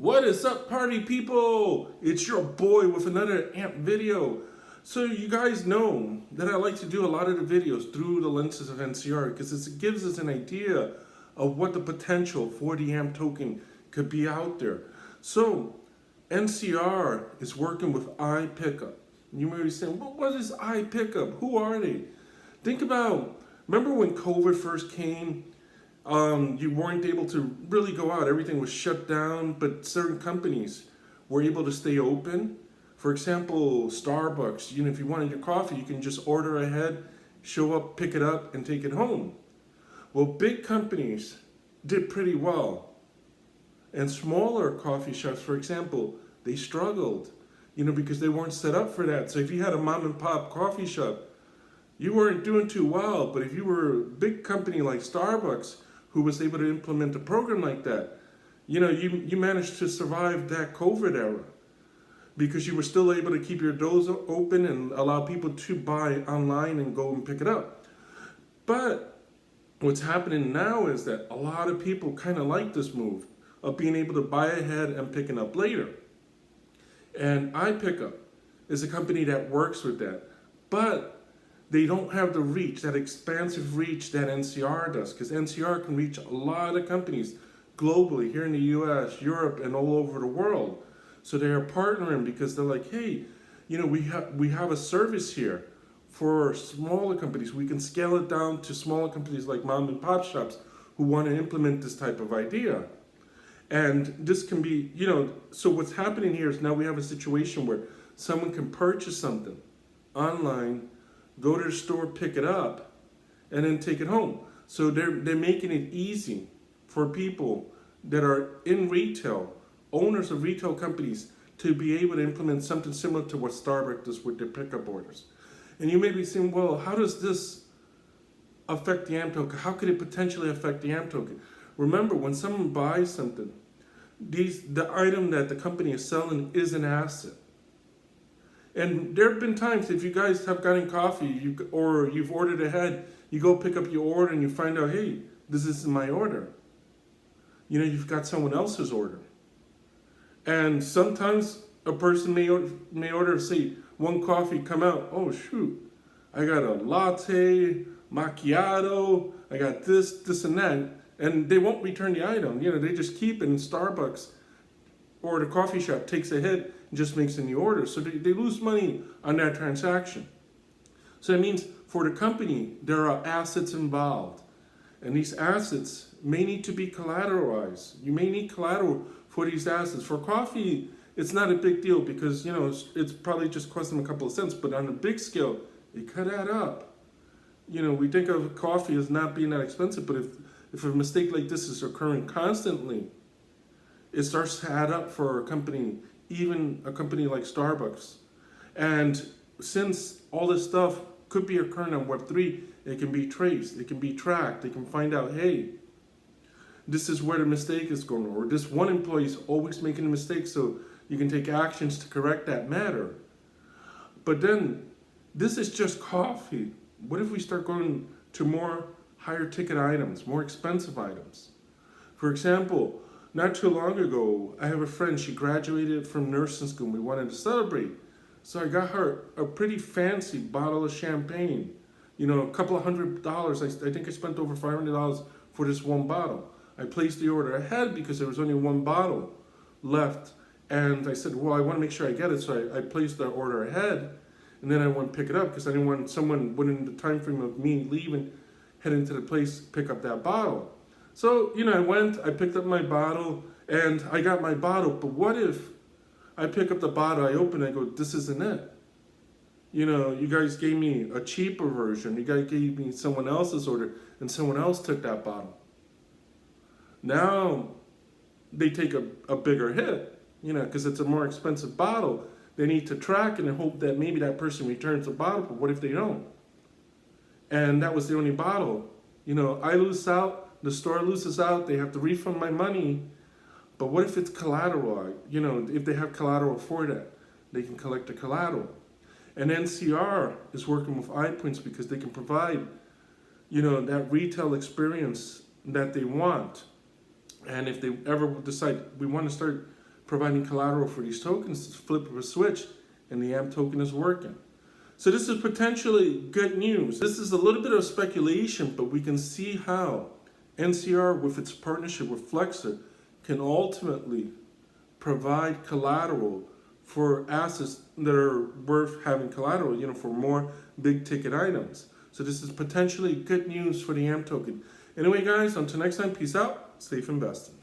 What is up, party people? It's your boy with another AMP video. So you guys know that I like to do a lot of the videos through the lenses of NCR because it gives us an idea of what the potential for the AMP token could be out there. So NCR is working with IPickup. You may be saying, well, what is IPickup? Who are they? Think about, remember when COVID first came? You weren't able to really go out. Everything was shut down, but certain companies were able to stay open. For example, Starbucks, if you wanted your coffee, you can just order ahead, show up, pick it up, and take it home. Well, big companies did pretty well. And smaller coffee shops, for example, they struggled, because they weren't set up for that. So if you had a mom and pop coffee shop, you weren't doing too well. But if you were a big company like Starbucks, who was able to implement a program like that, you managed to survive that COVID era because you were still able to keep your doors open and allow people to buy online and go and pick it up. But what's happening now is that a lot of people kind of like this move of being able to buy ahead and picking up later. And iPickup is a company that works with that. But they don't have the reach, that expansive reach that NCR does, because NCR can reach a lot of companies globally, here in the US, Europe, and all over the world. So they are partnering because they're like, hey, we have a service here for smaller companies. We can scale it down to smaller companies like mom and pop shops who want to implement this type of idea. And this can be, so what's happening here is now we have a situation where someone can purchase something online, go to the store, pick it up, and then take it home. So they're making it easy for people that are in retail, owners of retail companies, to be able to implement something similar to what Starbucks does with their pickup orders. And you may be saying, well, how does this affect the AMP token? How could it potentially affect the AMP token? Remember, when someone buys something, the item that the company is selling is an asset. And there have been times, if you guys have gotten coffee or you've ordered ahead, you go pick up your order and you find out, hey, this isn't my order. You've got someone else's order. And sometimes a person may order, say, one coffee, come out, oh shoot, I got a latte, macchiato, I got this and that, and they won't return the item. They just keep it in Starbucks or the coffee shop takes a hit and just makes a new order. So they lose money on that transaction. So it means for the company, there are assets involved. And these assets may need to be collateralized. You may need collateral for these assets. For coffee, it's not a big deal because, it's probably just cost them a couple of cents. But on a big scale, it could add up. We think of coffee as not being that expensive, but if a mistake like this is occurring constantly, it starts to add up for a company, even a company like Starbucks. And since all this stuff could be occurring on Web3, it can be traced, it can be tracked, they can find out, hey, this is where the mistake is going, or this one employee is always making a mistake, so you can take actions to correct that matter. But then, this is just coffee. What if we start going to more higher ticket items, more expensive items? For example, not too long ago, I have a friend, she graduated from nursing school, we wanted to celebrate. So I got her a pretty fancy bottle of champagne, a couple of $100. I think I spent over $500 for this one bottle. I placed the order ahead because there was only one bottle left. And I said, well, I want to make sure I get it. So I placed the order ahead. And then I went to pick it up because I didn't want someone within the time frame of me leaving, heading to the place, pick up that bottle. So, I went, I picked up my bottle, and I got my bottle. But what if I pick up the bottle, I open it, I go, this isn't it? You guys gave me a cheaper version. You guys gave me someone else's order, and someone else took that bottle. Now, they take a bigger hit, because it's a more expensive bottle. They need to track it and hope that maybe that person returns the bottle, but what if they don't? And that was the only bottle. I lose out. The store loses out, they have to refund my money, but what if it's collateral? If they have collateral for that, they can collect the collateral. And NCR is working with iPoints because they can provide, that retail experience that they want. And if they ever decide, we want to start providing collateral for these tokens to flip of a switch and the AMP token is working. So this is potentially good news. This is a little bit of speculation, but we can see how NCR, with its partnership with Flexa, can ultimately provide collateral for assets that are worth having collateral, for more big ticket items. So this is potentially good news for the AMP token. Anyway, guys, until next time, peace out, safe investing.